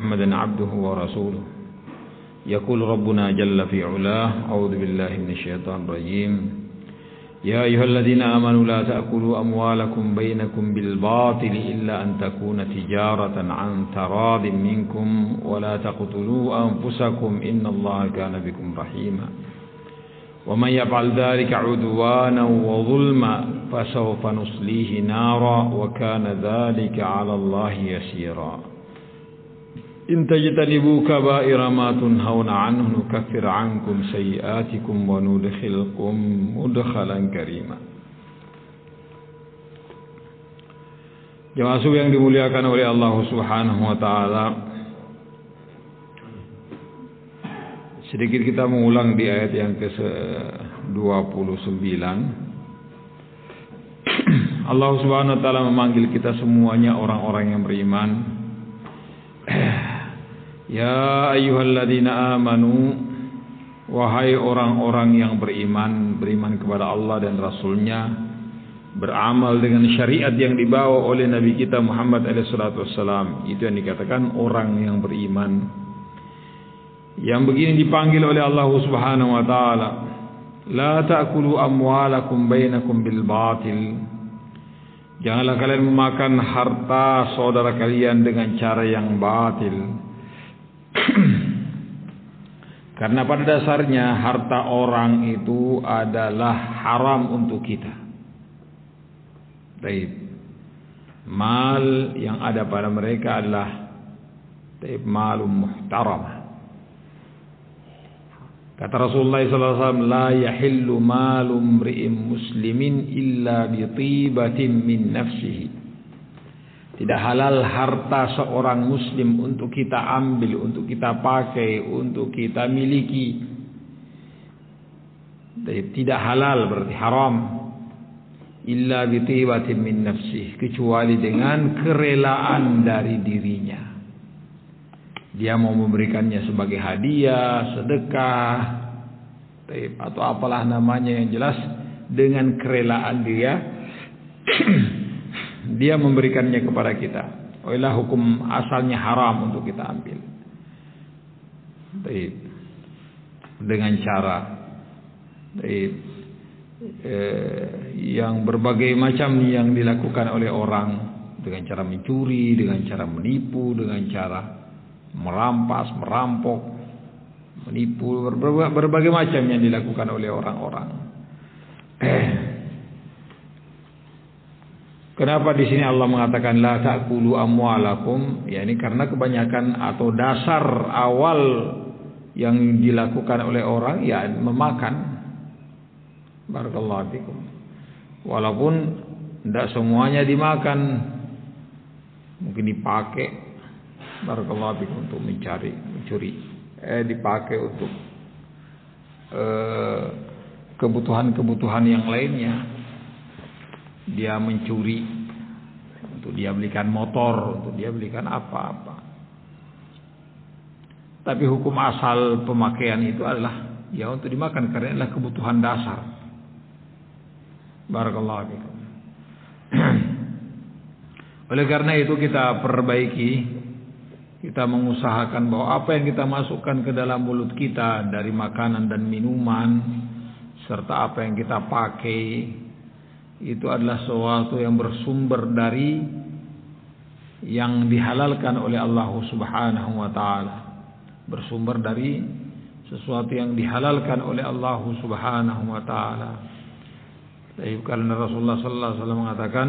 محمدا عبده ورسوله يقول ربنا جل في علاه أعوذ بالله من الشيطان الرجيم يا أيها الذين آمنوا لا تأكلوا أموالكم بينكم بالباطل إلا أن تكون تجارة عن تراض منكم ولا تقتلوا أنفسكم إن الله كان بكم رحيما ومن يفعل ذلك عدوانا وظلما فسوف نصليه نارا وكان ذلك على الله يسيرا إن تجتنبوا كبائر ما تنهون عنه نكفر عنكم سيئاتكم وندخلكم مدخلا كريما. Jemaah yang dimuliakan oleh Allah Subhanahu wa taala, sedikit kita mengulang di ayat yang ke-29. Allah Subhanahu wa taala memanggil kita semuanya orang-orang yang beriman. Ya ayyuhalladzina amanu, wahai orang-orang yang beriman kepada Allah dan Rasulnya, beramal dengan syariat yang dibawa oleh Nabi kita Muhammad SAW. Itu yang dikatakan orang yang beriman. Yang begini dipanggil oleh Allah Subhanahu wa taala, la ta'kulu amwalakum bainakum bil batil. Janganlah kalian memakan harta saudara kalian dengan cara yang batil. Karena pada dasarnya harta orang itu adalah haram untuk kita. Baik. Mal yang ada pada mereka adalah malum muhtaram. Kata Rasulullah SAW, la yahillu malu mri'in muslimin illa bi tibatin min nafsihi. Tidak halal harta seorang muslim untuk kita ambil, untuk kita pakai, untuk kita miliki. Tidak halal berarti haram. Illa bi tibatin min nafsihi, kecuali dengan kerelaan dari dirinya. Dia mau memberikannya sebagai hadiah, sedekah, atau apalah namanya, yang jelas dengan kerelaan dia dia memberikannya kepada kita. Oilah hukum asalnya haram untuk kita ambil. Dengan cara yang berbagai macam yang dilakukan oleh orang, dengan cara mencuri, dengan cara menipu, dengan cara merampas, merampok, menipu, berbagai macam yang dilakukan oleh orang-orang. Kenapa di sini Allah mengatakan la ta'kulu amwalakum? Ya, ini karena kebanyakan atau dasar awal yang dilakukan oleh orang ya memakan. Barakallahu fikum. Walaupun tidak semuanya dimakan, mungkin dipakai. Barakallahu fikum untuk mencuri. Dipakai untuk kebutuhan-kebutuhan yang lainnya. Dia mencuri untuk dia belikan motor, untuk dia belikan apa-apa. Tapi hukum asal pemakaian itu adalah ya untuk dimakan karena adalah kebutuhan dasar. Barakallahu fikum. Oleh karena itu kita perbaiki, kita mengusahakan bahwa apa yang kita masukkan ke dalam mulut kita dari makanan dan minuman, serta apa yang kita pakai, itu adalah sesuatu yang bersumber dari yang dihalalkan oleh Allah Subhanahu wa taala. Bersumber dari sesuatu yang dihalalkan oleh Allah Subhanahu wa taala. Karena Rasulullah sallallahu alaihi wasallam mengatakan,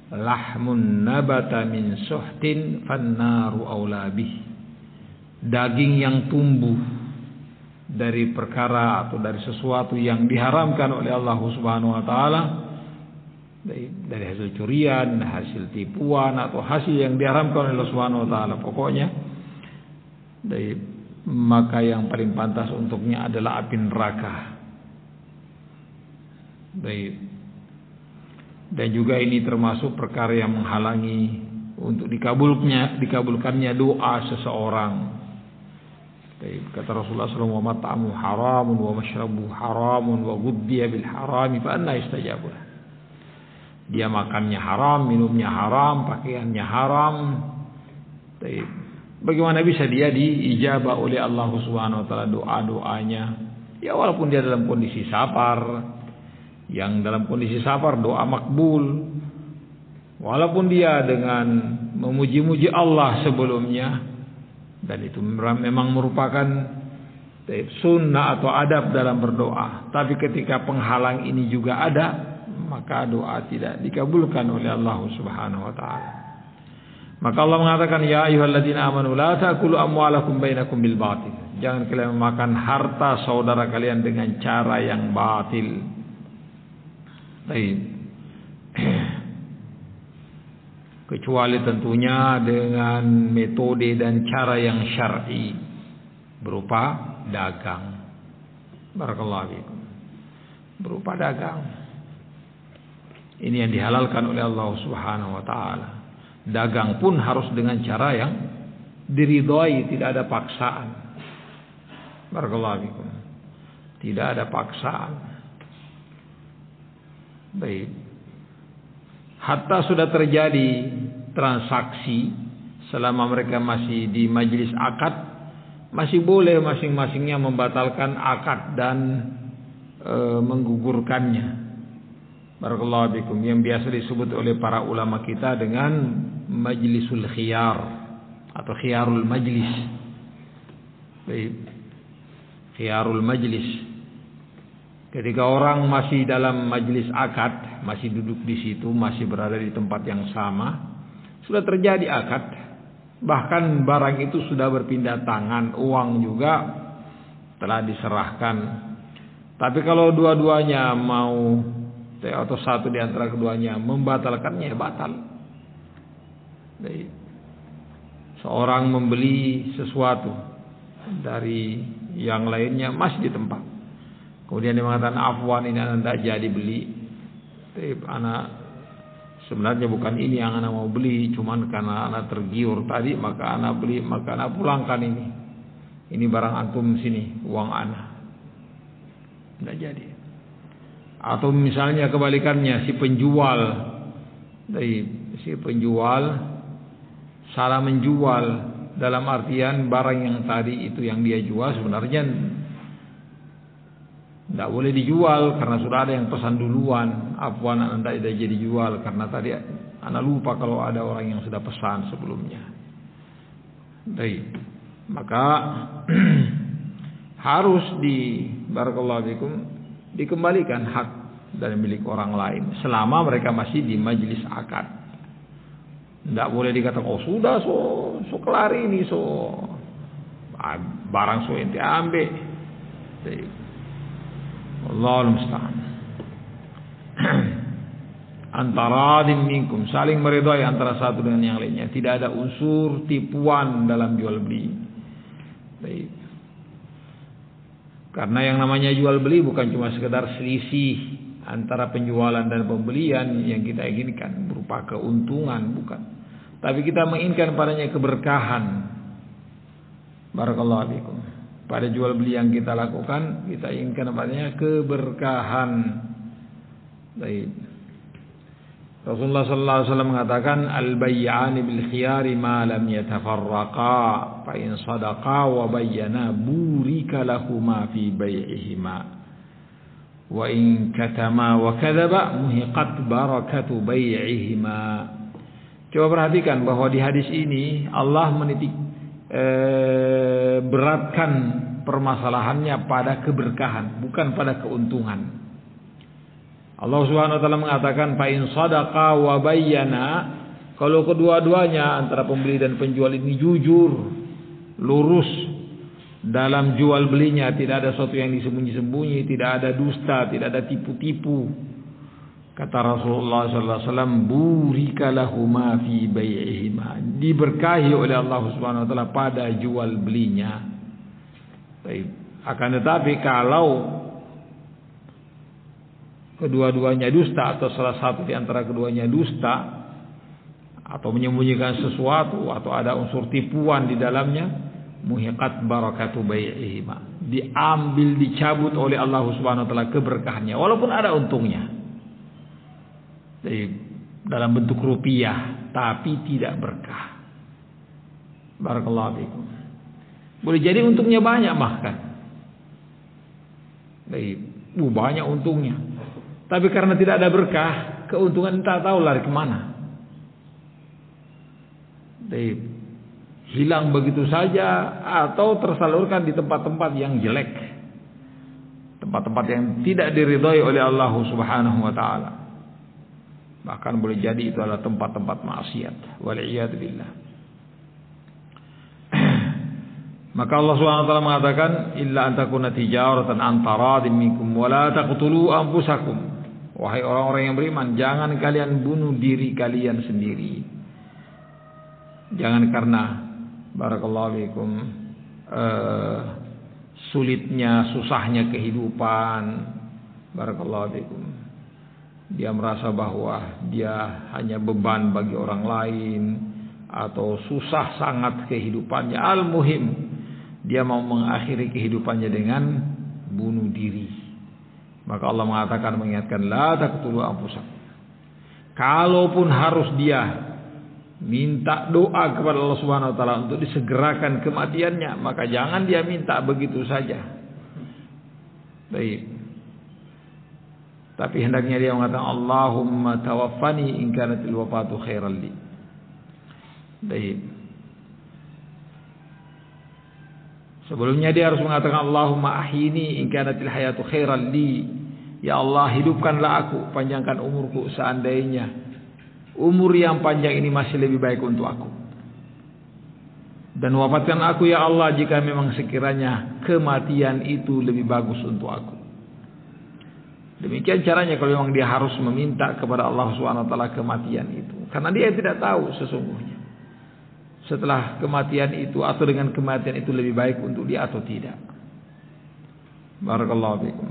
lahmun nabata min suhtin fannaru aula bih. Daging yang tumbuh dari perkara atau dari sesuatu yang diharamkan oleh Allah Subhanahu wa taala, dari hasil curian, hasil tipuan, atau hasil yang diharamkan oleh Allah Subhanahu wa taala, pokoknya maka yang paling pantas untuknya adalah api neraka. Dan juga ini termasuk perkara yang menghalangi untuk dikabulkannya doa seseorang. Kata Rasulullah SAW, wa mat'amu haramun wa mashrabu haramun wa ghuddiya bil harami fa anna yustajabu. Dia makannya haram, minumnya haram, pakaiannya haram, Bagaimana bisa dia diijabah oleh Allah Subhanahu wa taala doa-doanya? Ya walaupun dia dalam kondisi safar, yang dalam kondisi safar doa makbul. Walaupun dia dengan memuji-muji Allah sebelumnya, dan itu memang merupakan sunnah atau adab dalam berdoa. Tapi ketika penghalang ini juga ada, maka doa tidak dikabulkan oleh Allah Subhanahu wa taala. Maka Allah mengatakan, ya ayyuhalladzina amanu la ta'kulu amwalakum bainakum bil batil. Jangan kalian memakan harta saudara kalian dengan cara yang batil. Baik. Kecuali tentunya dengan metode dan cara yang syar'i berupa dagang. Barakallahu fikum. Berupa dagang. Ini yang dihalalkan oleh Allah Subhanahu wa taala. Dagang pun harus dengan cara yang diridhai, tidak ada paksaan. Barakallahu fikum. Tidak ada paksaan. Baik. Hatta sudah terjadi transaksi selama mereka masih di majelis akad, masih boleh masing-masingnya membatalkan akad dan menggugurkannya. Barakallahu fikum, yang biasa disebut oleh para ulama kita dengan majlisul khiyar atau khiyarul majlis. Baik. Khiyarul majlis. Ketika orang masih dalam majlis akad, masih duduk di situ, masih berada di tempat yang sama, sudah terjadi akad, bahkan barang itu sudah berpindah tangan, uang juga telah diserahkan. Tapi kalau dua-duanya mau, atau satu di antara keduanya membatalkannya, batal. Seorang membeli sesuatu dari yang lainnya masih di tempat, kemudian dia mengatakan, afwan, ini anak tidak jadi beli. Anak sebenarnya bukan ini yang anak mau beli, cuman karena anak tergiur tadi maka anak beli, maka anak pulangkan ini. Ini barang antum, sini uang anak. Tidak jadi. Atau misalnya kebalikannya, si penjual salah menjual, dalam artian barang yang tadi itu yang dia jual sebenarnya tidak boleh dijual karena sudah ada yang pesan duluan. Afwan, anda tidak jadi jual karena tadi anak lupa kalau ada orang yang sudah pesan sebelumnya. Baik, maka harus barakallahu fikum, dikembalikan hak dari milik orang lain selama mereka masih di majelis akad. Tidak boleh dikatakan, oh sudah so kelar ini, barang ente ambil. Allahul musta'an. Antara minkum, saling meridai antara satu dengan yang lainnya. Tidak ada unsur tipuan dalam jual beli. Baik. Karena yang namanya jual beli bukan cuma sekedar selisih antara penjualan dan pembelian yang kita inginkan berupa keuntungan, bukan. Tapi kita menginginkan padanya keberkahan. Barakallahu fikum. Pada jual beli yang kita lakukan, kita inginkan padanya keberkahan. Baik. Rasulullah sallallahu alaihi wasallam mengatakan, al-bay'ani bil khiyari ma lam yatafarraqa, fa in sadaqa wa bayyana burika lahuma fi bai'ihima, wa in katama wa kadzaba muhiqat barakatu bai'ihima. Coba perhatikan bahwa di hadis ini Allah menitik beratkan permasalahannya pada keberkahan, bukan pada keuntungan. Allah Subhanahu wa taala mengatakan, fa in sadaqa wa bayyana, kalau kedua-duanya antara pembeli dan penjual ini jujur, lurus dalam jual belinya, tidak ada sesuatu yang disembunyi-sembunyi, tidak ada dusta, tidak ada tipu-tipu. Kata Rasulullah sallallahu alaihi wasallam, burika lahuma fi bai'ihima, diberkahi oleh Allah Subhanahu wa taala pada jual belinya. Baik. Akan tetapi kalau kedua-duanya dusta atau salah satu di antara keduanya dusta atau menyembunyikan sesuatu atau ada unsur tipuan di dalamnya, muhiqat barakatu bai'ihima, diambil, dicabut oleh Allah Subhanahu wa taala keberkahannya walaupun ada untungnya. Jadi dalam bentuk rupiah tapi tidak berkah. Barakallahu fikum. Boleh jadi untungnya banyak bahkan. Baik, banyak untungnya. Tapi karena tidak ada berkah, keuntungan entah tahu lari kemana. Baik, hilang begitu saja atau tersalurkan di tempat-tempat yang jelek, tempat-tempat yang tidak diridhai oleh Allah Subhanahu wa taala. Bahkan boleh jadi itu adalah tempat-tempat maksiat. Wal'iyadu billah. Maka Allah Subhanahu wa taala mengatakan, illa an takuna tijaratan an taradin minkum wa la taqtulu anfusakum. Wahai orang-orang yang beriman, jangan kalian bunuh diri kalian sendiri. Jangan karena barakallahu fikum sulitnya, susahnya kehidupan. Barakallahu fikum. Dia merasa bahwa dia hanya beban bagi orang lain atau susah sangat kehidupannya. Al-muhim, dia mau mengakhiri kehidupannya dengan bunuh diri. Maka Allah mengatakan, mengingatkan, la taqtulu anfusakum. Kalaupun harus dia minta doa kepada Allah Subhanahu wa taala untuk disegerakan kematiannya, maka jangan dia minta begitu saja. Baik. Tapi hendaknya dia mengatakan, Allahumma tawaffani in kanatil wafatu khairan li. Baik. Sebelumnya dia harus mengatakan, Allahumma ahyini in kanatil hayatu khairan li. Ya Allah, hidupkanlah aku, panjangkan umurku seandainya umur yang panjang ini masih lebih baik untuk aku. Dan wafatkan aku ya Allah jika memang sekiranya kematian itu lebih bagus untuk aku. Demikian caranya kalau memang dia harus meminta kepada Allah Subhanahu wa taala kematian itu. Karena dia tidak tahu sesungguhnya setelah kematian itu atau dengan kematian itu lebih baik untuk dia atau tidak. Barakallahu fikum.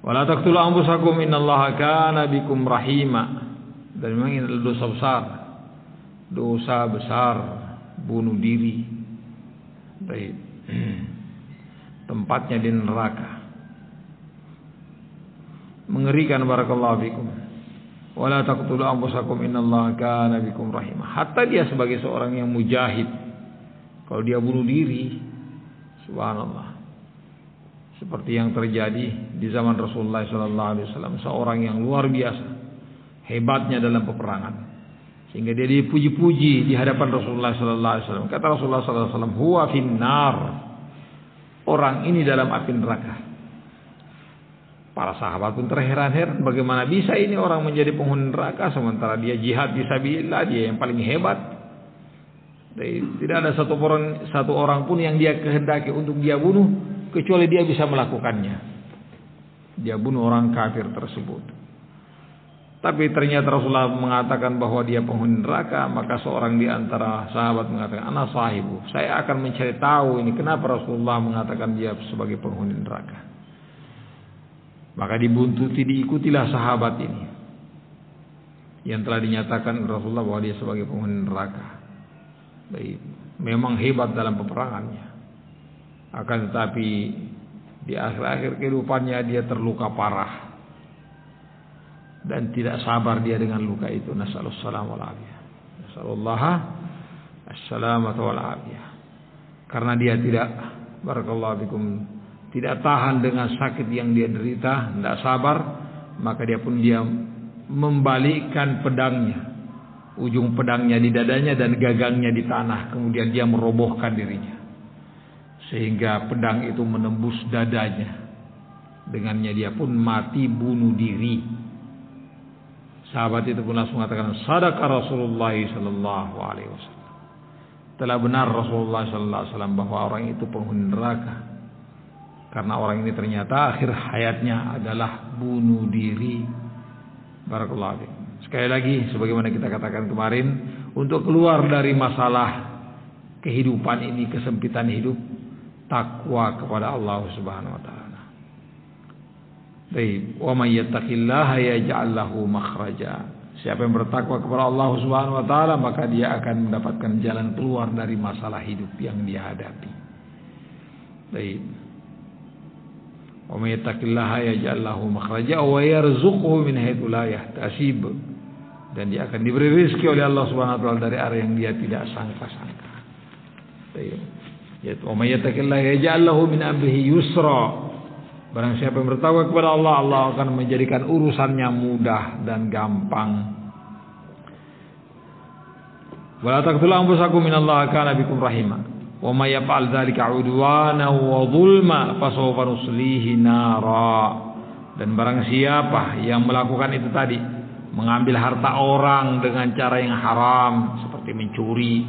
Wala taqtulu anfusakum innallaha kana bikum rahima. Dan memang ini adalah dosa besar. Dosa besar bunuh diri. Baik. Tempatnya di neraka. Mengerikan barakallahu fikum. Wala taqtulu anfusakum innallaha kana bikum rahima. Hatta dia sebagai seorang yang mujahid, kalau dia bunuh diri, subhanallah. Seperti yang terjadi di zaman Rasulullah SAW, seorang yang luar biasa hebatnya dalam peperangan, sehingga dia dipuji-puji di hadapan Rasulullah SAW. Kata Rasulullah SAW, huwa finnar, orang ini dalam api neraka. Para sahabat pun terheran-heran, bagaimana bisa ini orang menjadi penghuni neraka sementara dia jihad fisabilillah, dia yang paling hebat. Tidak ada satu orang pun yang dia kehendaki untuk dia bunuh kecuali dia bisa melakukannya. Dia bunuh orang kafir tersebut. Tapi ternyata Rasulullah mengatakan bahwa dia penghuni neraka. Maka seorang di antara sahabat mengatakan, ana sahibu, saya akan mencari tahu ini kenapa Rasulullah mengatakan dia sebagai penghuni neraka. Maka dibuntuti, diikutilah sahabat ini yang telah dinyatakan Rasulullah bahwa dia sebagai penghuni neraka. Baik, memang hebat dalam peperangannya. Akan tetapi di akhir-akhir kehidupannya dia terluka parah dan tidak sabar dia dengan luka itu. Nasallallahu alaihi wasallam. Nasallallahu assalamata wal afiyah. Karena dia tidak, barakallahu fikum, tidak tahan dengan sakit yang dia derita, tidak sabar, maka dia membalikkan pedangnya, ujung pedangnya di dadanya dan gagangnya di tanah, kemudian dia merobohkan dirinya sehingga pedang itu menembus dadanya. Dengannya dia pun mati bunuh diri. Sahabat itu pun langsung mengatakan, sadaqa Rasulullah sallallahu alaihi wasallam. Telah benar Rasulullah sallallahu alaihi wasallam bahwa orang itu penghuni neraka. Karena orang ini ternyata akhir hayatnya adalah bunuh diri. Barakallahu fiikum. Sekali lagi sebagaimana kita katakan kemarin, untuk keluar dari masalah kehidupan ini, kesempitan hidup, takwa kepada Allah Subhanahu wa taala. Baik, wa may yattaqillaha yaj'al lahu makhraja. Siapa yang bertakwa kepada Allah Subhanahu wa taala, maka dia akan mendapatkan jalan keluar dari masalah hidup yang dia hadapi. Baik. Wa may yattaqillaha yaj'al lahu makhraja wa yarzuqhu min haitsu la yahtasib. dan dia akan diberi rezeki oleh Allah Subhanahu wa taala dari arah yang dia tidak sangka-sangka. Yaitu wa may yattaqillaha yaj'al lahu min amrihi yusra. Barang siapa yang bertakwa kepada Allah, Allah akan menjadikan urusannya mudah dan gampang. Wala taqtulu anfusakum innallaha kana bikum rahima. Wa may yaf'al dzalika 'udwana wa dhulma fasawfa nuslihi nara. Dan barang siapa yang melakukan itu tadi, mengambil harta orang dengan cara yang haram seperti mencuri,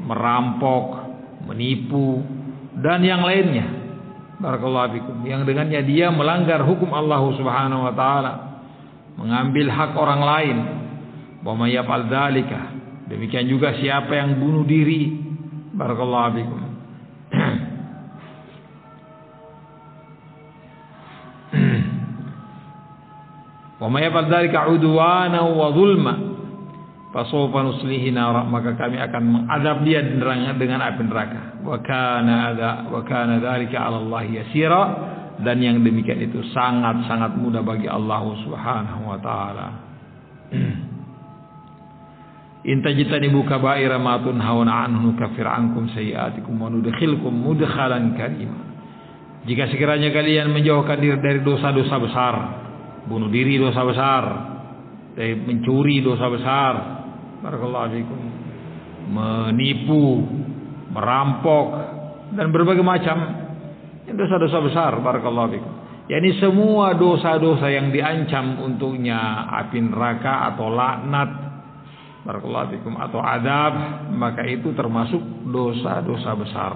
merampok, menipu dan yang lainnya, barakallahu fikum, yang dengannya dia melanggar hukum Allah Subhanahu wa taala, mengambil hak orang lain. Wa may yaf'al dzalika, demikian juga siapa yang bunuh diri, barakallahu fikum, wa may yaf'al dzalika 'udwana wa zulma fasawfa nuslihi nar, maka kami akan mengadab dia dengan api neraka. Wa kana dzalika 'ala Allah yasira, dan yang demikian itu sangat-sangat mudah bagi Allah Subhanahu wa taala. In tajtanibu kaba'ira ma tunhauna anhu nukaffir ankum sayi'atikum wa nudkhilkum mudkhalan karima. Jika sekiranya kalian menjauhkan diri dari dosa-dosa besar, bunuh diri dosa besar, mencuri dosa besar, barakallahu fikum, menipu, merampok dan berbagai macam dosa-dosa besar, barakallahu fikum. Yani semua dosa-dosa yang diancam untuknya api neraka atau laknat, barakallahu fikum, atau adab, maka itu termasuk dosa-dosa besar.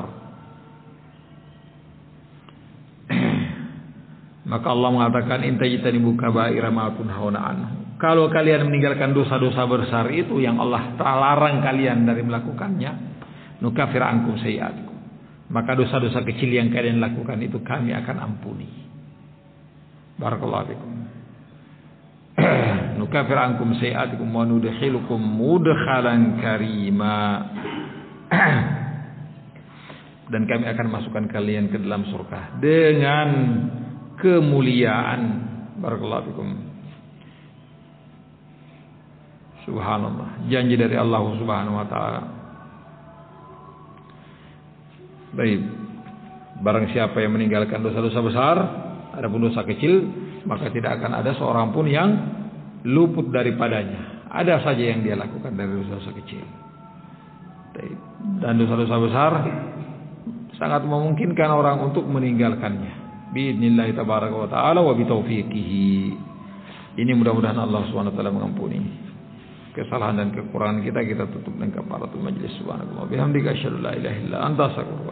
Maka Allah mengatakan in tajtanibu kaba'ira ma tunhauna anhu. Kalau kalian meninggalkan dosa-dosa besar itu yang Allah larang kalian dari melakukannya, nukaffir ankum sayi'atikum, maka dosa-dosa kecil yang kalian lakukan itu kami akan ampuni. Barakallahu fikum. Nukaffir ankum sayi'atikum wa nudkhilukum mudkhalan karima. Dan kami akan masukkan kalian ke dalam surga dengan kemuliaan. Barakallahu fikum. Subhanallah, janji dari Allah Subhanahu wa taala. Baik, barang siapa yang meninggalkan dosa-dosa besar, adapun dosa kecil, maka tidak akan ada seorang pun yang luput daripadanya. Ada saja yang dia lakukan dari dosa-dosa kecil. Dan dosa-dosa besar sangat memungkinkan orang untuk meninggalkannya. Biidznillah tabaraka wa taala wa bitaufiqihi. Ini mudah-mudahan Allah Subhanahu wa taala mengampuni kesalahan dan kekurangan kita. Kita tutup dengan kafaratul majlis. Subhanallah bihamdika asyhadu an la ilaha illa anta astaghfiruka